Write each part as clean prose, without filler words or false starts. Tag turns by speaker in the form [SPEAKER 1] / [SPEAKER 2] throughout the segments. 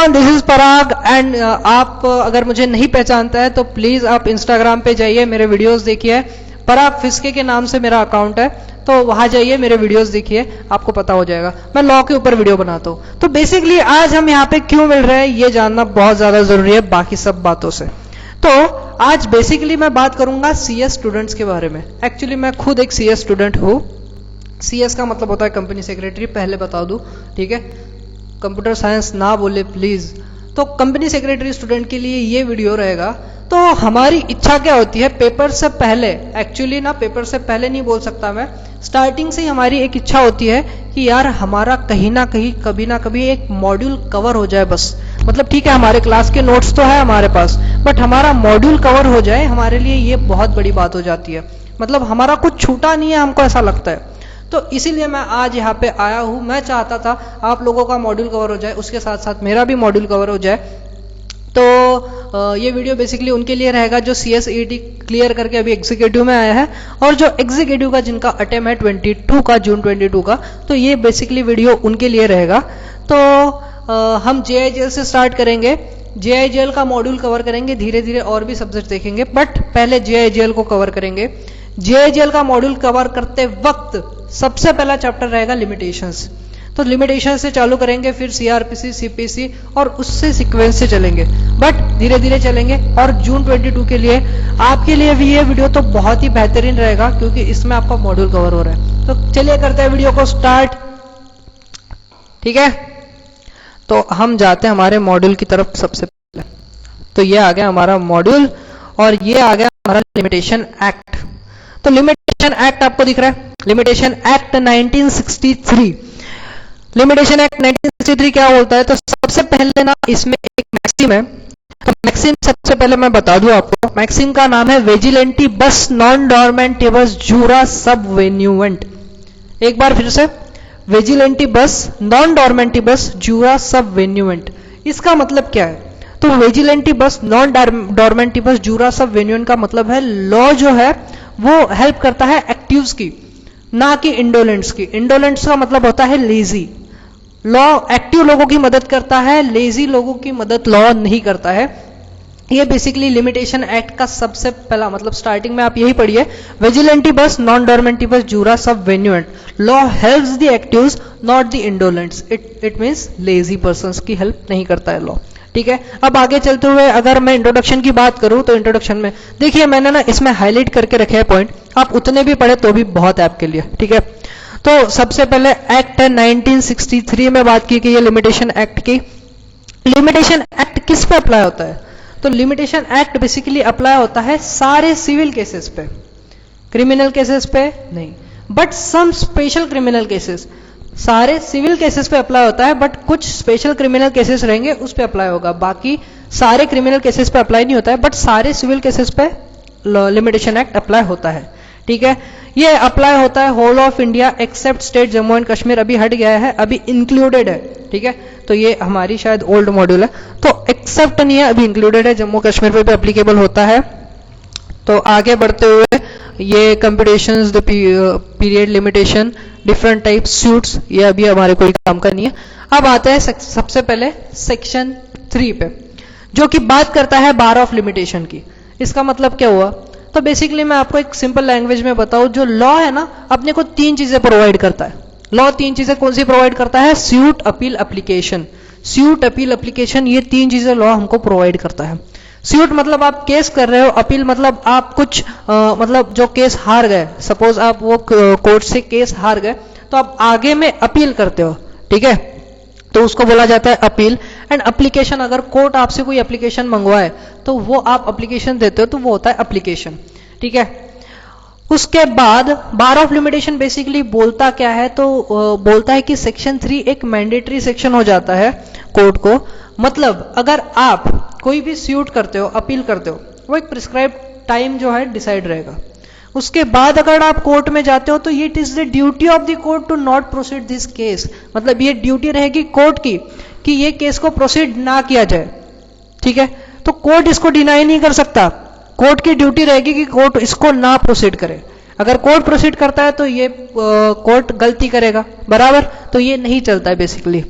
[SPEAKER 1] Everyone, this is Parag and आप अगर मुझे नहीं पहचानता है तो प्लीज आप इंस्टाग्राम पे जाइए, मेरे वीडियोस देखिए। पराग फिस्के के नाम से मेरा अकाउंट है, तो वहां जाइए, मेरे वीडियोस देखिए, आपको पता हो जाएगा। मैं लॉ के ऊपर वीडियो बनाता हूं। तो बेसिकली आज हम यहाँ पे क्यों मिल रहे हैं ये जानना बहुत ज्यादा जरूरी है बाकी सब बातों से। तो आज बेसिकली मैं बात करूंगा सीएस स्टूडेंट्स के बारे में। एक्चुअली मैं खुद एक सीएस स्टूडेंट हूँ। सीएस का मतलब होता है कंपनी सेक्रेटरी, पहले बता दूं, ठीक है। कंप्यूटर साइंस ना बोले प्लीज। तो कंपनी सेक्रेटरी स्टूडेंट के लिए ये वीडियो रहेगा। तो हमारी इच्छा क्या होती है पेपर से पहले, एक्चुअली ना पेपर से पहले नहीं बोल सकता मैं, स्टार्टिंग से ही हमारी एक इच्छा होती है कि यार हमारा कहीं ना कहीं कभी ना कभी एक मॉड्यूल कवर हो जाए बस। मतलब ठीक है हमारे क्लास के नोट्स तो है हमारे पास, बट हमारा मॉड्यूल कवर हो जाए हमारे लिए ये बहुत बड़ी बात हो जाती है। मतलब हमारा कुछ छूटा नहीं है, हमको ऐसा लगता है। तो इसीलिए मैं आज यहाँ पे आया हूँ। मैं चाहता था आप लोगों का मॉड्यूल कवर हो जाए, उसके साथ साथ मेरा भी मॉड्यूल कवर हो जाए। तो ये वीडियो बेसिकली उनके लिए रहेगा जो CSET क्लियर करके अभी एग्जीक्यूटिव में आया है, और जो एग्जीक्यूटिव का जिनका अटेम्प्ट है 22 का, जून 22 का, तो ये बेसिकली वीडियो उनके लिए रहेगा। तो हम JIGL से स्टार्ट करेंगे। JIGL का मॉड्यूल कवर करेंगे, धीरे धीरे और भी सब्जेक्ट देखेंगे, बट पहले JIGL को कवर करेंगे। JIGL का मॉड्यूल कवर करते वक्त सबसे पहला चैप्टर रहेगा लिमिटेशंस। तो लिमिटेशन से चालू करेंगे, फिर CRPC, CPC और उससे सीक्वेंस से चलेंगे, बट धीरे धीरे चलेंगे। और जून 22 के लिए आपके लिए भी ये वीडियो तो बहुत ही बेहतरीन रहेगा क्योंकि इसमें आपका मॉड्यूल कवर हो रहा है। तो चलिए करते हैं वीडियो को स्टार्ट, ठीक है। तो हम जाते हैं हमारे मॉड्यूल की तरफ सबसे पहले। तो ये आ गया हमारा मॉड्यूल और ये आ गया हमारा लिमिटेशन एक्ट। तो लिमिटेशन एक्ट आपको दिख रहा है, लिमिटेशन एक्ट 1963। लिमिटेशन एक्ट 1963 क्या बोलता है? तो सबसे पहले ना इसमें एक मैक्सिम है। तो मैक्सिम सबसे पहले मैं बता दूं आपको, मैक्सिम का नाम है विजिलेंटी बस नॉन डॉर्मेंटिबस जूरा सब वेन्यूवेंट। एक बार फिर से, विजिलेंटी बस नॉन डॉर्मेंटिबस जूरा सब वेन्यूवेंट। इसका मतलब क्या है? तो विजिलेंटी बस नॉन डॉर्मेंटिबस जूरा सब वेन्यूवेंट का मतलब है लॉ जो है वो हेल्प करता है एक्टिव्स की, ना कि इंडोलेंट्स की। इंडोलेंट्स का मतलब होता है लेजी। लॉ एक्टिव लोगों की मदद करता है, लेजी लोगों की मदद लॉ नहीं करता है। ये बेसिकली लिमिटेशन एक्ट का सबसे पहला मतलब स्टार्टिंग में आप यही पढ़िए, विजिलेंटी बस नॉन डॉर्मेंटिबस जूरा सब वेन्यूएंट। Law helps the actives not the indolents. It means lazy persons की हेल्प नहीं करता है लॉ, ठीक है। अब आगे चलते हुए अगर मैं इंट्रोडक्शन की बात करूं तो इंट्रोडक्शन में देखिए मैंने ना इसमें हाईलाइट करके रखे हैं पॉइंट, आप उतने भी पढ़े तो भी बहुत है आपके लिए, ठीक है। तो सबसे पहले एक्ट है 1963 में बात की गई है लिमिटेशन एक्ट की। लिमिटेशन एक्ट किस पे अप्लाई होता है? तो लिमिटेशन एक्ट बेसिकली अप्लाई होता है सारे सिविल केसेस पे, क्रिमिनल केसेस पे नहीं, but some special criminal cases. सारे सिविल केसेस पे अप्लाई होता है, बट कुछ स्पेशल क्रिमिनल केसेस रहेंगे उस पे अप्लाई होगा। बाकी सारे क्रिमिनल केसेस पे अप्लाई नहीं होता है, बट सारे सिविल केसेस पे लिमिटेशन एक्ट अप्लाई होता है, ठीक है। ये अप्लाई होता है whole of India except state Jammu and Kashmir. अभी हट गया है, अभी इंक्लूडेड है, ठीक है। तो ये हमारी शायद ओल्ड मॉड्यूल है, तो एक्सेप्ट नहीं है, अभी इंक्लूडेड है, जम्मू कश्मीर पे भी एप्लीकेबल होता है। तो आगे बढ़ते हुए ये computations the period limitation different type suits, ये अभी हमारे कोई काम का नहीं है। अब आते हैं सबसे पहले सेक्शन 3 पे, जो कि बात करता है बार ऑफ लिमिटेशन की। इसका मतलब क्या हुआ? तो बेसिकली मैं आपको एक सिंपल लैंग्वेज में बताऊं, जो लॉ है ना अपने को 3 चीजें प्रोवाइड करता है। लॉ 3 चीजें कौन सी प्रोवाइड करता है? Suit, appeal, application. Suit, appeal, application, ये 3 चीजें लॉ हमको प्रोवाइड करता है। सूट मतलब आप केस कर रहे हो, अपील मतलब आप कुछ मतलब जो केस हार गए, सपोज आप वो कोर्ट से केस हार गए तो आप आगे में अपील करते हो, ठीक है, तो उसको बोला जाता है अपील। एंड एप्लीकेशन, अगर कोर्ट आपसे कोई एप्लीकेशन मंगवाए तो वो आप एप्लीकेशन देते हो तो वो होता है एप्लीकेशन, ठीक है। उसके बाद बार ऑफ लिमिटेशन बेसिकली बोलता क्या है? तो बोलता है कि सेक्शन 3 एक मैंडेटरी सेक्शन हो जाता है कोर्ट को। मतलब अगर आप कोई भी सूट करते हो, अपील करते हो, वो एक प्रिस्क्राइब टाइम जो है डिसाइड रहेगा। उसके बाद अगर आप कोर्ट में जाते हो तो it is the duty of the court to not proceed this case. मतलब ये ड्यूटी रहेगी कोर्ट की कि ये केस को प्रोसीड ना किया जाए, ठीक है। तो कोर्ट इसको डिनाई नहीं कर सकता, कोर्ट की ड्यूटी रहेगी कि कोर्ट इसको ना प्रोसीड करे। अगर कोर्ट प्रोसीड करता है तो ये कोर्ट गलती करेगा, बराबर, तो ये नहीं चलता है बेसिकली।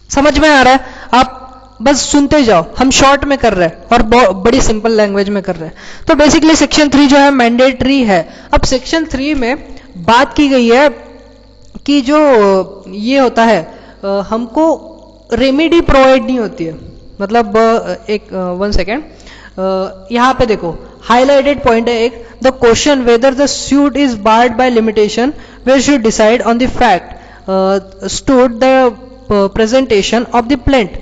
[SPEAKER 1] समझ में आ रहा है? आप बस सुनते जाओ, हम शॉर्ट में कर रहे हैं और बड़ी सिंपल लैंग्वेज में कर रहे हैं। तो बेसिकली सेक्शन 3 जो है मैंडेटरी है। अब सेक्शन 3 में बात की गई है कि जो ये होता है हमको रेमेडी प्रोवाइड नहीं होती है। मतलब एक 1 सेकेंड, यहाँ पे देखो हाईलाइटेड पॉइंट है एक, the question whether the suit is barred by limitation way should decide on the fact stood the presentation of the plaint,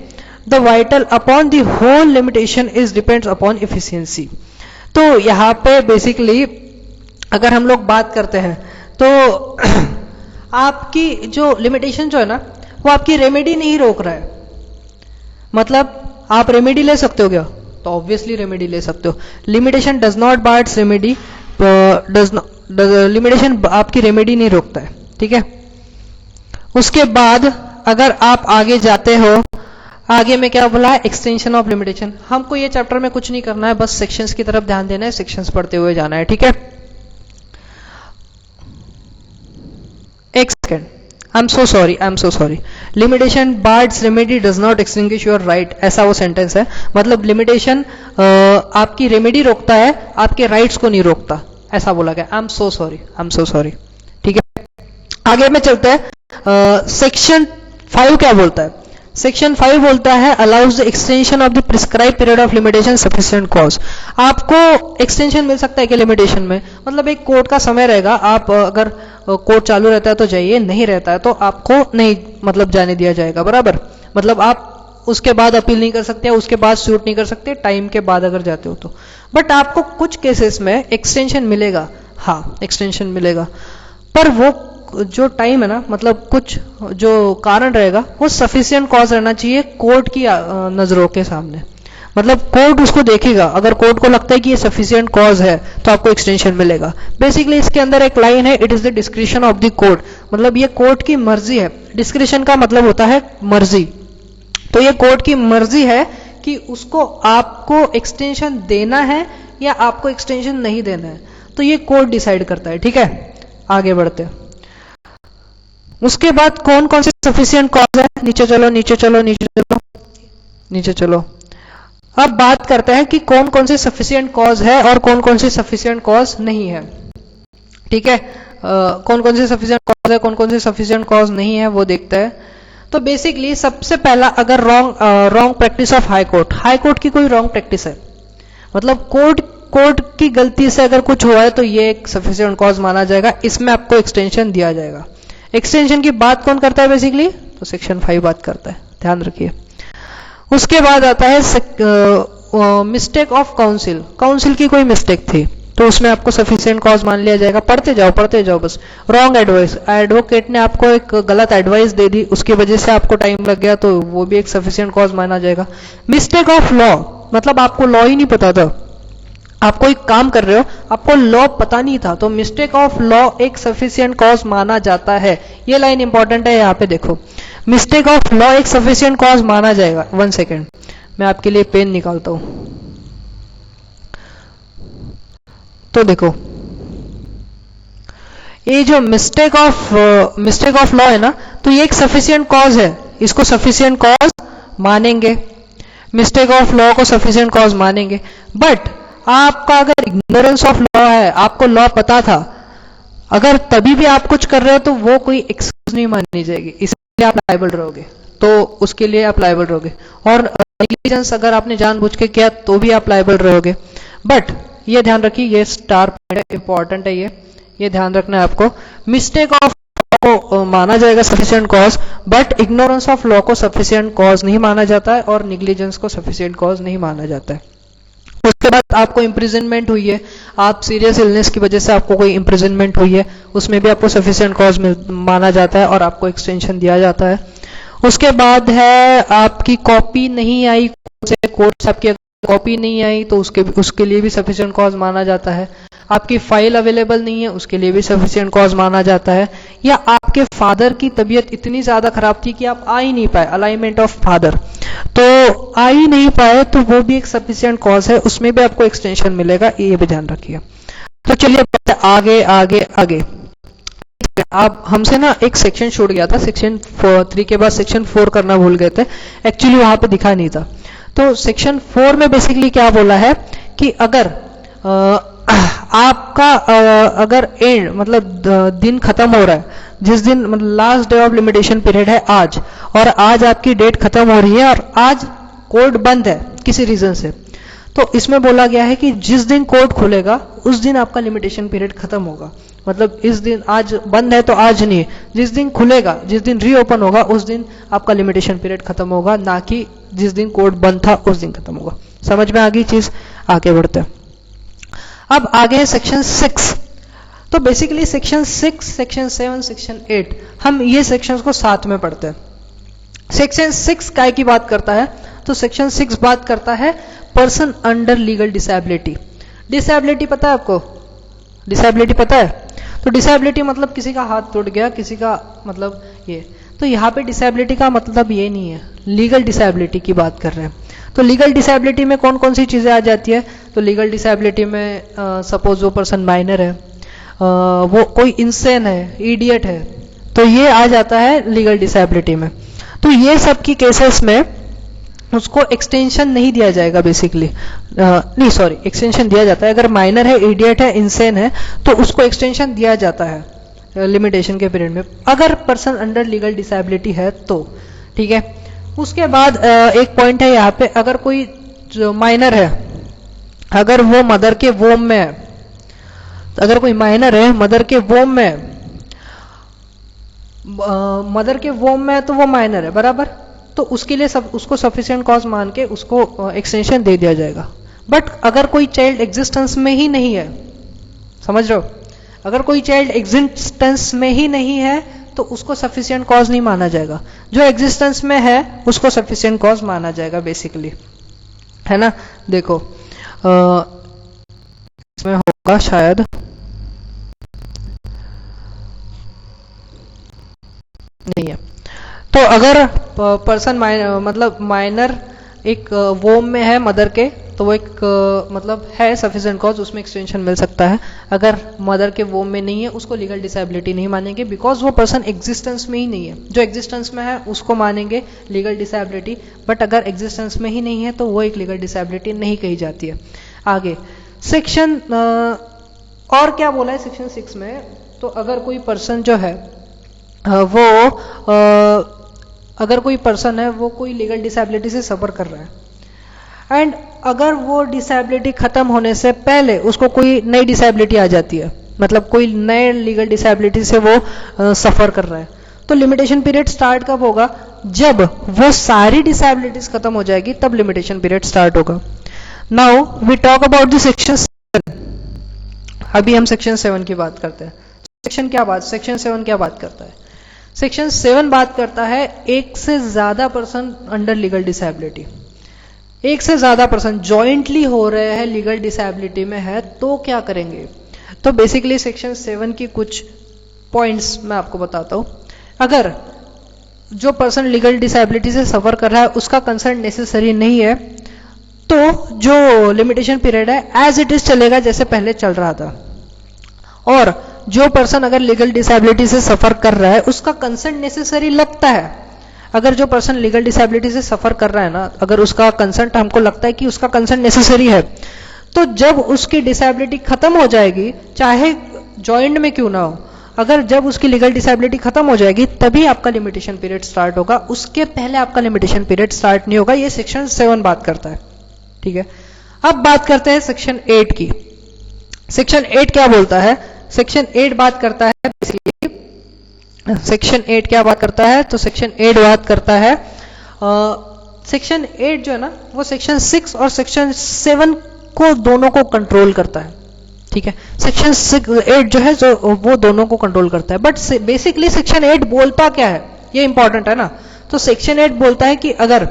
[SPEAKER 1] the vital upon the whole limitation is depends upon efficiency। तो यहाँ पे basically अगर हम लोग बात करते हैं तो आपकी जो लिमिटेशन जो है ना वो आपकी रेमेडी नहीं रोक रहा है। मतलब आप रेमेडी ले सकते हो क्या? तो ऑब्वियसली रेमेडी ले सकते हो। Limitation does not bars remedy, limitation आपकी रेमेडी नहीं रोकता है, ठीक है। उसके बाद अगर आप आगे जाते हो, आगे में क्या बोला है, एक्सटेंशन ऑफ लिमिटेशन। हमको ये चैप्टर में कुछ नहीं करना है, बस सेक्शंस की तरफ ध्यान देना है, सेक्शंस पढ़ते हुए जाना है, ठीक है। एक second, I am so sorry, limitation birds remedy does not extinguish your right, ऐसा वो सेंटेंस है। मतलब लिमिटेशन आपकी रेमेडी रोकता है, आपके राइट्स को नहीं रोकता, ऐसा बोला गया। आई एम सो सॉरी, ठीक है। आगे में चलते हैं। सेक्शन 5 क्या बोलता है? सेक्शन 5 बोलता है allows the extension of the prescribe period of limitation sufficient cause. आपको एक्सटेंशन मिल सकता है कि लिमिटेशन में, मतलब एक कोर्ट का समय रहेगा, आप अगर कोर्ट चालू रहता है तो जाइए, नहीं रहता है तो आपको नहीं मतलब जाने दिया जाएगा, बराबर। मतलब आप उसके बाद अपील नहीं कर सकते, उसके बाद सूट नहीं कर सकते, टाइम के बाद अगर जाते हो तो। बट आपको कुछ केसेस में एक्सटेंशन मिलेगा, हाँ एक्सटेंशन मिलेगा, पर वो जो टाइम है ना, मतलब कुछ जो कारण रहेगा वो सफिशिएंट कॉज रहना चाहिए कोर्ट की नजरों के सामने। मतलब कोर्ट उसको देखेगा, अगर कोर्ट को लगता है कि ये सफिशिएंट कॉज है तो आपको एक्सटेंशन मिलेगा। बेसिकली इसके अंदर एक लाइन है, it is the discretion of the court, मतलब ये कोर्ट की मर्जी है। डिस्क्रिशन का मतलब होता है मर्जी, तो ये कोर्ट की मर्जी है कि उसको आपको एक्सटेंशन देना है या आपको एक्सटेंशन नहीं देना है, तो ये कोर्ट डिसाइड करता है, ठीक है। आगे बढ़ते हैं। उसके बाद कौन कौन से सफिशिएंट कॉज है, नीचे चलो। अब बात करते हैं कि कौन कौन से सफिशिएंट कॉज है और कौन कौन से सफिशिएंट कॉज नहीं है, ठीक है। कौन कौन से सफिशिएंट कॉज है, कौन कौन से सफिशिएंट कॉज नहीं है, वो देखते हैं। तो बेसिकली सबसे पहला, अगर wrong practice of high court की कोई रॉन्ग प्रैक्टिस है, मतलब कोर्ट की गलती से अगर कुछ हुआ है तो ये एक सफिशिएंट कॉज माना जाएगा, इसमें आपको एक्सटेंशन दिया जाएगा। एक्सटेंशन की बात कौन करता है बेसिकली? तो सेक्शन 5 बात करता है, ध्यान रखिए। उसके बाद आता है मिस्टेक ऑफ काउंसिल की कोई मिस्टेक थी तो उसमें आपको सफिशिएंट कॉज मान लिया जाएगा। पढ़ते जाओ बस। रॉन्ग एडवाइस, एडवोकेट ने आपको एक गलत एडवाइस दे दी, उसकी वजह से आपको टाइम लग गया, तो वो भी एक सफिशिएंट कॉज माना जाएगा। मिस्टेक ऑफ लॉ, मतलब आपको लॉ ही नहीं पता था, आप कोई काम कर रहे हो, आपको लॉ पता नहीं था, तो मिस्टेक ऑफ लॉ एक सफिशिएंट कॉज माना जाता है। ये लाइन इंपॉर्टेंट है, यहाँ पे देखो, मिस्टेक ऑफ लॉ एक सफिशिएंट कॉज माना जाएगा। 1 सेकेंड, मैं आपके लिए पेन निकालता हूं। तो देखो, ये जो मिस्टेक ऑफ लॉ है ना, तो ये एक सफिशिएंट कॉज है, इसको सफिशिएंट कॉज मानेंगे, मिस्टेक ऑफ लॉ को सफिशिएंट कॉज मानेंगे। बट आपका अगर इग्नोरेंस ऑफ लॉ है, आपको लॉ पता था, अगर तभी भी आप कुछ कर रहे हो तो वो कोई एक्सक्यूज नहीं मानी जाएगी, इसलिए आप लायबल रहोगे, तो उसके लिए आप लायबल रहोगे। और नेग्लिजेंस अगर आपने जानबूझ के किया तो भी आप लायबल रहोगे। बट ये ध्यान रखिए, ये स्टार पॉइंट है, इंपॉर्टेंट है, ये ध्यान रखना है आपको। मिस्टेक ऑफ को माना जाएगा sufficient cause, but ignorance of law को सफिशिएंट कॉज नहीं माना जाता है और नेग्लिजेंस को सफिशिएंट कॉज नहीं माना जाता है। उसके बाद आपको इम्प्रिजनमेंट हुई है, आप सीरियस इलनेस की वजह से आपको कोई इम्प्रिजनमेंट हुई है, उसमें भी आपको सफिशिएंट कॉज माना जाता है और आपको एक्सटेंशन दिया जाता है। उसके बाद है आपकी कॉपी नहीं आई, कोर्ट से आपकी कॉपी नहीं आई तो उसके लिए भी सफिशिएंट कॉज माना जाता है। आपकी फाइल अवेलेबल नहीं है, उसके लिए भी सफिशिएंट कॉज माना जाता है। या आपके फादर की तबीयत इतनी ज्यादा खराब थी कि आप आ ही नहीं पाए, अलाइनमेंट ऑफ फादर, तो आ ही नहीं पाए, तो वो भी एक सफिशिएंट कॉज है, उसमें भी आपको एक्सटेंशन मिलेगा, ये भी ध्यान रखिए। तो चलिए आगे आगे आगे आप हमसे ना एक सेक्शन छूट गया था, सेक्शन 3 के बाद सेक्शन 4 करना भूल गए थे, एक्चुअली वहां पे दिखा नहीं था। तो सेक्शन 4 में बेसिकली क्या बोला है कि अगर आपका अगर एंड मतलब दिन खत्म हो रहा है, जिस दिन मतलब last day of limitation period है आज, और आज आपकी डेट खत्म हो रही है और आज कोर्ट बंद है किसी रीजन से, तो इसमें बोला गया है कि जिस दिन कोर्ट खुलेगा उस दिन आपका लिमिटेशन पीरियड खत्म होगा। मतलब इस दिन आज बंद है तो आज नहीं, जिस दिन खुलेगा, जिस दिन रीओपन होगा उस दिन आपका लिमिटेशन पीरियड खत्म होगा, ना कि जिस दिन कोर्ट बंद था उस दिन खत्म होगा। समझ में आ गई चीज? आगे बढ़ते हैं। अब आगे है सेक्शन 6। तो बेसिकली सेक्शन 6, सेक्शन 7, सेक्शन 8 हम ये सेक्शंस को साथ में पढ़ते हैं। सेक्शन 6 काय की बात करता है? तो सेक्शन 6 बात करता है person under legal disability. Disability पता है आपको? डिसेबिलिटी पता है? तो डिसेबिलिटी मतलब किसी का हाथ टूट गया, किसी का मतलब ये, तो यहाँ पे डिसेबिलिटी का मतलब ये नहीं है, लीगल डिसेबिलिटी की बात कर रहे हैं। तो लीगल डिसेबिलिटी में कौन कौन सी चीजें आ जाती है? तो लीगल डिसेबिलिटी में सपोज वो पर्सन माइनर है, वो कोई इंसेन है, इडियट है, तो ये आ जाता है लीगल डिसेबिलिटी में। तो ये सब की केसेस में उसको एक्सटेंशन नहीं दिया जाएगा बेसिकली, नहीं सॉरी, एक्सटेंशन दिया जाता है। अगर माइनर है, इडियट है, इंसेन है, तो उसको एक्सटेंशन दिया जाता है लिमिटेशन के पीरियड में, अगर पर्सन अंडर लीगल डिसेबिलिटी है तो। ठीक है, उसके बाद एक पॉइंट है यहाँ पे, अगर कोई जो माइनर है, अगर वो मदर के वोम में है, अगर कोई माइनर है मदर के वोम में, मदर के वोम में है तो वो माइनर है बराबर, तो उसके लिए उसको सफिशिएंट कॉज मान के उसको एक्सटेंशन दे दिया जाएगा। बट अगर कोई चाइल्ड एग्जिस्टेंस में ही नहीं है, समझ रहे हो, अगर कोई चाइल्ड एग्जिस्टेंस में ही नहीं है तो उसको सफिशिएंट कॉज नहीं माना जाएगा। जो एग्जिस्टेंस में है उसको सफिशिएंट कॉज माना जाएगा बेसिकली, है ना। देखो इसमें होगा शायद, नहीं है। तो अगर पर्सन मतलब माइनर एक वोम में है मदर के, तो वो एक मतलब है सफिशिएंट कॉज, उसमें एक्सटेंशन मिल सकता है। अगर मदर के वोम में नहीं है उसको लीगल डिसेबिलिटी नहीं मानेंगे, बिकॉज वो पर्सन एग्जिस्टेंस में ही नहीं है। जो एग्जिस्टेंस में है उसको मानेंगे लीगल डिसेबिलिटी, बट अगर एग्जिस्टेंस में ही नहीं है तो वो एक लीगल डिसेबिलिटी नहीं कही जाती है। आगे सेक्शन और क्या बोला है सेक्शन 6 में? तो अगर कोई पर्सन जो है वो अगर कोई पर्सन है वो कोई लीगल डिसेबिलिटी से सफर कर रहा है, एंड अगर वो डिसेबिलिटी खत्म होने से पहले उसको कोई नई डिसेबिलिटी आ जाती है, मतलब कोई नए लीगल डिसेबिलिटी से वो सफर कर रहा है, तो लिमिटेशन पीरियड स्टार्ट कब होगा? जब वो सारी डिसेबिलिटीज खत्म हो जाएगी तब लिमिटेशन पीरियड स्टार्ट होगा। Now we talk about the section 7। अभी हम सेक्शन 7 की बात करते हैं। सेक्शन 7 क्या बात करता है? सेक्शन 7 बात करता है एक से ज्यादा पर्सन अंडर लीगल डिसेबिलिटी। एक से ज्यादा पर्सन जॉइंटली हो रहे हैं, लीगल डिसेबिलिटी में है, तो क्या करेंगे? तो बेसिकली सेक्शन 7 की कुछ पॉइंट्स मैं आपको बताता हूं। अगर जो पर्सन लीगल डिसेबिलिटी से सफर कर रहा है उसका कंसर्न नेसेसरी नहीं है, तो जो लिमिटेशन पीरियड है एज इट इज चलेगा जैसे पहले चल रहा था। और जो पर्सन अगर लीगल डिसेबिलिटी से सफर कर रहा है उसका कंसर्न नेसेसरी लगता है, अगर जो पर्सन लीगल डिसेबिलिटी से सफर कर रहा है ना, अगर उसका कंसर्न हमको लगता है कि उसका कंसर्न नेसेसरी है, तो जब उसकी डिसेबिलिटी खत्म हो जाएगी, चाहे जॉइंट में क्यों ना हो, अगर जब उसकी लीगल डिसेबिलिटी खत्म हो जाएगी तभी आपका लिमिटेशन पीरियड स्टार्ट होगा, उसके पहले आपका लिमिटेशन पीरियड स्टार्ट नहीं होगा। ये सेक्शन 7 बात करता है। ठीक है, अब बात करते हैं सेक्शन 8 की। सेक्शन 8 क्या बोलता है? सेक्शन 8 बात करता है सेक्शन 8 क्या बात करता है? तो सेक्शन 8 बात करता है सेक्शन 8 जो है ना वो सेक्शन 6 और सेक्शन 7 को दोनों को कंट्रोल करता है। ठीक है, सेक्शन 8 जो है जो वो दोनों को कंट्रोल करता है। बट बेसिकली सेक्शन 8 बोलता क्या है, ये इंपॉर्टेंट है ना। तो सेक्शन 8 बोलता है कि अगर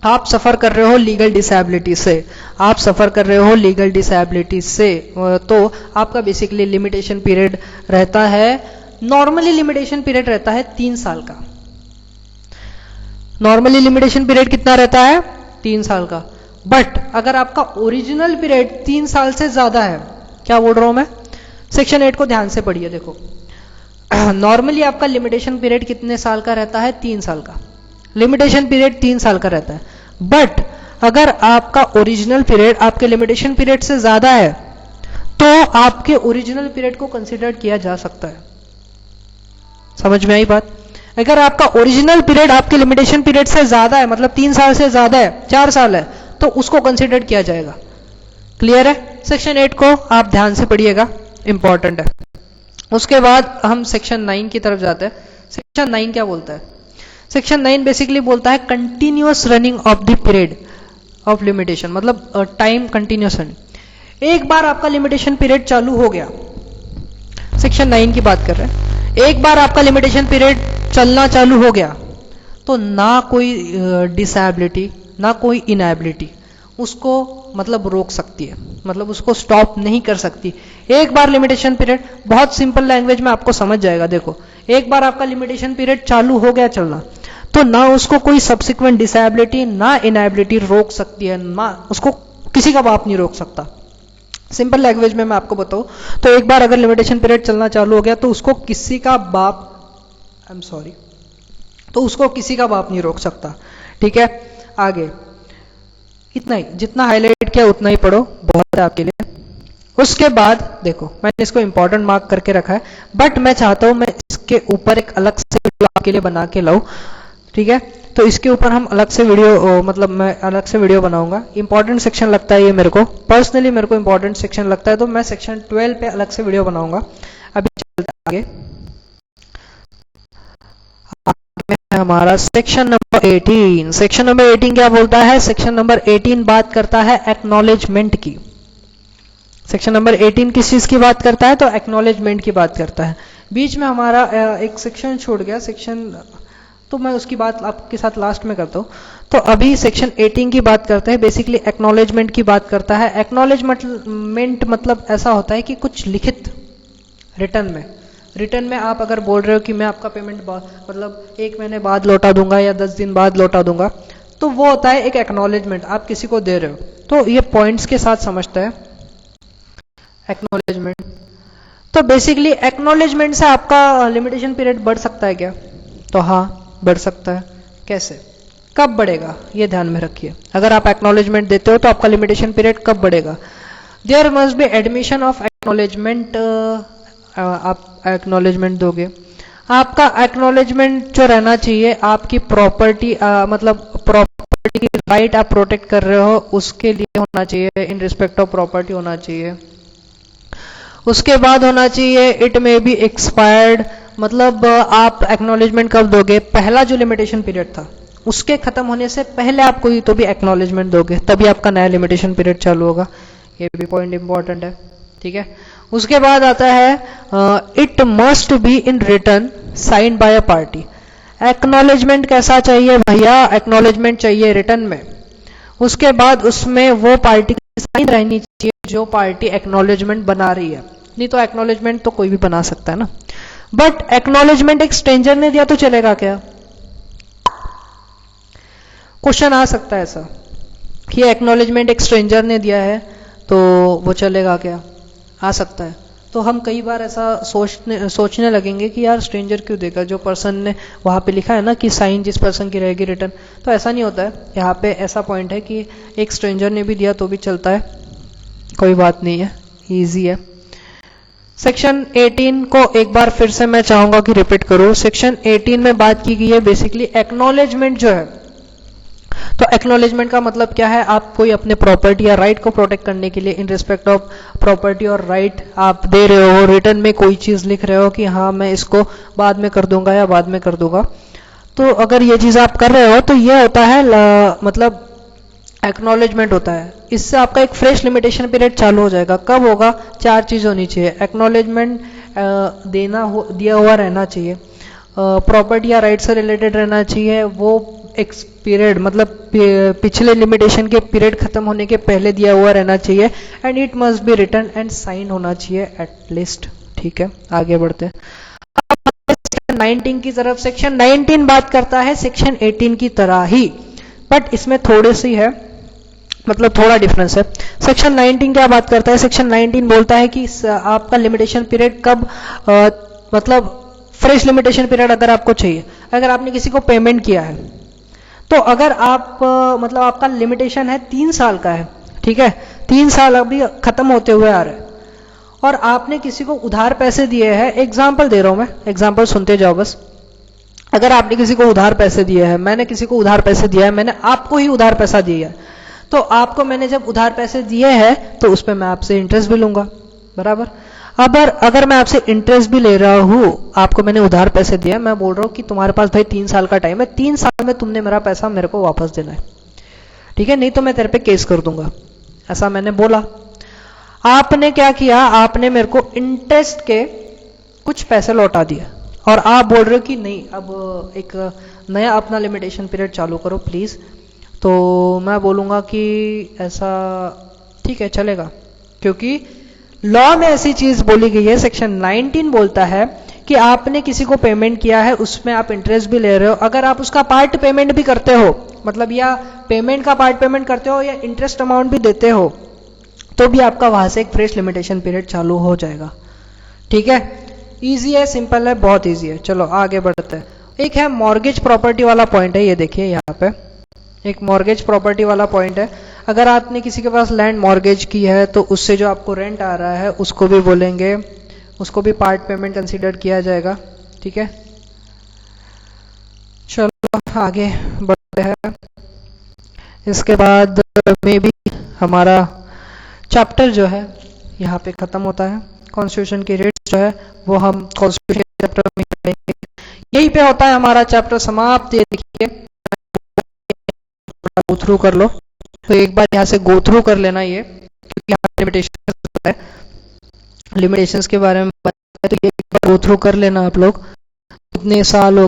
[SPEAKER 1] आप सफर कर रहे हो लीगल डिसेबिलिटी से, आप सफर कर रहे हो लीगल डिसेबिलिटी से, तो आपका बेसिकली लिमिटेशन पीरियड रहता है, नॉर्मली लिमिटेशन पीरियड रहता है 3 साल का। नॉर्मली लिमिटेशन पीरियड कितना रहता है? 3 साल का। बट अगर आपका ओरिजिनल पीरियड 3 साल से ज्यादा है, क्या बोल रहा हूं मैं? सेक्शन 8 को ध्यान से पढ़िए। देखो, नॉर्मली आपका लिमिटेशन पीरियड कितने साल का रहता है? 3 साल का। लिमिटेशन पीरियड 3 साल का रहता है। बट अगर आपका ओरिजिनल पीरियड आपके लिमिटेशन पीरियड से ज्यादा है तो आपके ओरिजिनल पीरियड को कंसिडर किया जा सकता है। समझ में आई बात? अगर आपका ओरिजिनल पीरियड आपके लिमिटेशन पीरियड से ज्यादा है, मतलब 3 साल से ज्यादा है, 4 साल है, तो उसको कंसिडर किया जाएगा। क्लियर है? सेक्शन 8 को आप ध्यान से पढ़िएगा, इंपॉर्टेंट है। उसके बाद हम सेक्शन 9 की तरफ जाते हैं। सेक्शन 9 क्या बोलता है? सेक्शन 9 बेसिकली बोलता है continuous running of the period of limitation, मतलब टाइम कंटिन्यूअस रनिंग। एक बार आपका लिमिटेशन पीरियड चालू हो गया, सेक्शन 9 की बात कर रहे हैं, एक बार आपका लिमिटेशन पीरियड चलना चालू हो गया तो ना कोई डिसेबिलिटी ना कोई इनएबिलिटी उसको मतलब रोक सकती है, मतलब उसको स्टॉप नहीं कर सकती। एक बार लिमिटेशन पीरियड, बहुत सिंपल लैंग्वेज में आपको समझ जाएगा। देखो, एक बार आपका लिमिटेशन पीरियड चालू हो गया चलना तो ना उसको कोई सब्सिक्वेंट डिसेबिलिटी ना इनएबिलिटी रोक सकती है, ना उसको किसी का बाप नहीं रोक सकता। सिंपल लैंग्वेज में मैं आपको बताऊं तो एक बार अगर लिमिटेशन पीरियड चलना चालू हो गया तो उसको किसी का बाप, आई एम सॉरी, तो उसको किसी का बाप नहीं रोक सकता। ठीक है, आगे इतना ही, जितना हाईलाइट किया उतना ही पढ़ो, बहुत है आपके लिए। उसके बाद देखो, मैंने इसको इंपॉर्टेंट मार्क करके रखा है, बट मैं चाहता हूं मैं इसके ऊपर एक अलग से वीडियो आपके लिए बना के लाऊं। ठीक है, तो इसके ऊपर हम अलग से वीडियो, मतलब मैं अलग से वीडियो बनाऊंगा। इंपॉर्टेंट सेक्शन लगता है ये मेरे को, पर्सनली मेरे को इंपॉर्टेंट सेक्शन लगता है, तो मैं सेक्शन 12 पे अलग से वीडियो बनाऊंगा। अभी चलते आगे, हमारा सेक्शन नंबर 18। सेक्शन नंबर 18 क्या बोलता है? सेक्शन नंबर 18 बात करता है एक्नॉलेजमेंट की। सेक्शन नंबर 18 किस चीज की बात करता है? तो एक्नॉलेजमेंट की बात करता है। बीच में हमारा एक सेक्शन छूट गया, सेक्शन, तो मैं उसकी बात आपके साथ लास्ट में करता हूं। तो अभी सेक्शन 18 की बात करते हैं, बेसिकली एक्नॉलेजमेंट की बात करता है। एक्नॉलेजमेंट मतलब ऐसा होता है कि कुछ लिखित रिटर्न में आप अगर बोल रहे हो कि मैं आपका पेमेंट मतलब 1 महीने बाद लौटा दूंगा या 10 दिन बाद लौटा दूंगा, तो वो होता है एक एक्नॉलेजमेंट, आप किसी को दे रहे हो। तो ये पॉइंट्स के साथ समझते हैं एक्नॉलेजमेंट। तो बेसिकली एक्नॉलेजमेंट से आपका लिमिटेशन पीरियड बढ़ सकता है क्या? तो हाँ, बढ़ सकता है। कैसे, कब बढ़ेगा, ये ध्यान में रखिए। अगर आप एक्नॉलेजमेंट देते हो तो आपका लिमिटेशन पीरियड कब बढ़ेगा? There must be admission of acknowledgement. आप एक्नॉलेजमेंट दोगे, आपका एक्नॉलेजमेंट जो रहना चाहिए आपकी प्रॉपर्टी, मतलब प्रॉपर्टी की राइट आप प्रोटेक्ट कर रहे हो उसके लिए होना चाहिए, इन रिस्पेक्ट ऑफ प्रॉपर्टी होना चाहिए। उसके बाद होना चाहिए इट मे बी एक्सपायर्ड, मतलब आप एक्नॉलेजमेंट कब दोगे? पहला जो लिमिटेशन पीरियड था उसके खत्म होने से पहले आप कोई तो भी एक्नॉलेजमेंट दोगे, तभी आपका नया लिमिटेशन पीरियड चालू होगा। ये भी पॉइंट इंपॉर्टेंट है। ठीक है, उसके बाद आता है it must be in return sign by a party. Acknowledgement कैसा चाहिए भैया? एक्नॉलेजमेंट चाहिए रिटर्न में। उसके बाद उसमें वो पार्टी की साइन रहनी चाहिए जो पार्टी एक्नॉलेजमेंट बना रही है, नहीं तो एक्नॉलेजमेंट तो कोई भी बना सकता है ना। बट एक्नॉलेजमेंट एक स्ट्रेंजर ने दिया तो चलेगा क्या? क्वेश्चन आ सकता है ऐसा कि एक्नॉलेजमेंट एक स्ट्रेंजर ने दिया है तो वो चलेगा क्या? आ सकता है। तो हम कई बार ऐसा सोचने लगेंगे कि यार स्ट्रेंजर क्यों देगा, जो पर्सन ने वहां पे लिखा है ना कि साइन जिस पर्सन की रहेगी रिटर्न, तो ऐसा नहीं होता है। यहाँ पे ऐसा पॉइंट है कि एक स्ट्रेंजर ने भी दिया तो भी चलता है, कोई बात नहीं है, इजी है। सेक्शन 18 को एक बार फिर से मैं चाहूंगा कि रिपीट करो। सेक्शन 18 में बात की गई है बेसिकली एक्नॉलेजमेंट जो है, तो एक्नॉलेजमेंट का मतलब क्या है? आप कोई अपने प्रॉपर्टी या राइट को प्रोटेक्ट करने के लिए इन रिस्पेक्ट ऑफ प्रॉपर्टी और राइट आप दे रहे हो, रिटर्न में कोई चीज लिख रहे हो कि हाँ मैं इसको बाद में कर दूंगा या बाद में कर दूंगा। तो अगर ये चीज आप कर रहे हो तो ये होता है मतलब एक्नॉलेजमेंट होता है। इससे आपका एक फ्रेश लिमिटेशन पीरियड चालू हो जाएगा। कब होगा? 4 चीज होनी चाहिए। एक्नॉलेजमेंट दिया हुआ रहना चाहिए, प्रॉपर्टी या राइट से रिलेटेड रहना चाहिए, वो एक पीरियड मतलब पिछले लिमिटेशन के पीरियड खत्म होने के पहले दिया हुआ रहना चाहिए, and it must be written and sign होना चाहिए एटलीस्ट। ठीक है, आगे बढ़ते हैं 19 की तरफ। सेक्शन 19 बात करता है सेक्शन 18 की तरह ही, बट इसमें थोड़ी सी है, मतलब थोड़ा डिफरेंस है। सेक्शन 19 क्या बात करता है? सेक्शन 19 बोलता है कि आपका लिमिटेशन पीरियड कब मतलब फ्रेश लिमिटेशन पीरियड अगर आपको चाहिए, अगर आपने किसी को पेमेंट किया है, तो अगर आप मतलब आपका लिमिटेशन है 3 साल का है, ठीक है, 3 साल अभी खत्म होते हुए आ रहे हैं, और आपने किसी को उधार पैसे दिए हैं, एग्जाम्पल दे रहा हूं मैं, एग्जाम्पल सुनते जाओ बस। अगर आपने किसी को उधार पैसे दिए हैं, मैंने किसी को उधार पैसे दिया है, मैंने आपको ही उधार पैसा दिया है, तो आपको मैंने जब उधार पैसे दिए हैं तो उस पर मैं आपसे इंटरेस्ट भी लूंगा, बराबर। अगर मैं आपसे इंटरेस्ट भी ले रहा हूं, आपको मैंने उधार पैसे दिया, मैं बोल रहा हूं कि तुम्हारे पास भाई 3 साल का टाइम है, 3 साल में तुमने मेरा पैसा मेरे को वापस देना है, ठीक है, नहीं तो मैं तेरे पे केस कर दूंगा, ऐसा मैंने बोला। आपने क्या किया, आपने मेरे को इंटरेस्ट के कुछ पैसे लौटा दिए, और आप बोल रहे हो कि नहीं अब एक नया अपना लिमिटेशन पीरियड चालू करो प्लीज, तो मैं बोलूंगा कि ऐसा ठीक है चलेगा, क्योंकि लॉ में ऐसी चीज बोली गई है, सेक्शन 19 बोलता है कि आपने किसी को पेमेंट किया है, उसमें आप इंटरेस्ट भी ले रहे हो, अगर आप उसका पार्ट पेमेंट भी करते हो, मतलब या पेमेंट का पार्ट पेमेंट करते हो या इंटरेस्ट अमाउंट भी देते हो, तो भी आपका वहां से एक फ्रेश लिमिटेशन पीरियड चालू हो जाएगा, ठीक है। इजी है, सिंपल है, बहुत इजी है। चलो आगे बढ़ते हैं। एक है मॉर्गेज प्रॉपर्टी वाला पॉइंट है, ये देखिए यहाँ पे एक मॉर्गेज प्रॉपर्टी वाला पॉइंट है। अगर आपने किसी के पास लैंड मॉर्गेज की है तो उससे जो आपको रेंट आ रहा है उसको भी बोलेंगे, उसको भी पार्ट पेमेंट कंसीडर किया जाएगा, ठीक है। चलो आगे बढ़ते हैं। इसके बाद में भी हमारा चैप्टर जो है यहाँ पे खत्म होता है। कॉन्स्टिट्यूशन की रेट्स जो है वो हम कॉन्स्टिट्यूशन के चैप्टर में करेंगे, यही पे होता है हमारा चैप्टर समाप्त। ये देखिए गो थ्रू कर लो, तो एक बार यहाँ से गो थ्रू कर लेना ये, क्योंकि यहाँ लिमिटेशंस है, लिमिटेशंस के बारे में बताया, तो ये एक बार गो थ्रू कर लेना आप लोग। कितने साल हो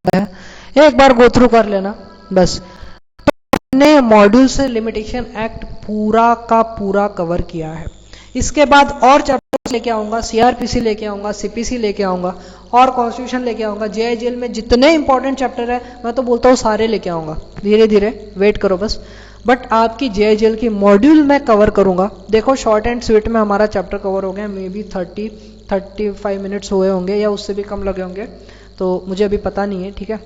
[SPEAKER 1] गए, एक बार गो थ्रू कर लेना बस। हमने मॉड्यूल से लिमिटेशन एक्ट पूरा का पूरा कवर किया है। इसके बाद और चैप्टर्स लेके आऊंगा, सीआरपीसी लेके आऊंगा, सीपीसी लेके आऊंगा और कॉन्स्टिट्यूशन लेके आऊंगा। जेआईजीएल में जितने इंपॉर्टेंट चैप्टर है मैं तो बोलता हूँ सारे लेके आऊंगा, धीरे धीरे वेट करो बस। बट आपकी जेआईजीएल की मॉड्यूल मैं कवर करूंगा। देखो शॉर्ट एंड स्वीट में हमारा चैप्टर कवर हो गया, मे बी 30-35 मिनट्स हुए होंगे या उससे भी कम लगे होंगे, तो मुझे अभी पता नहीं है, ठीक है।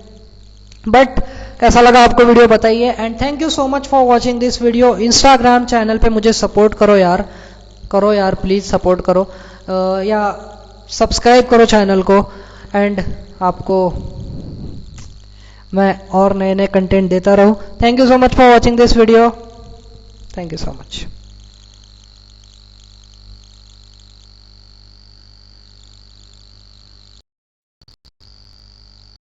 [SPEAKER 1] बट कैसा लगा आपको वीडियो बताइए, and thank you so much for watching this video. Instagram channel पे मुझे सपोर्ट करो यार प्लीज सपोर्ट करो, या सब्सक्राइब करो चैनल को, एंड आपको मैं और नए नए कंटेंट देता रहूं। Thank you so much for watching this video, thank you so much.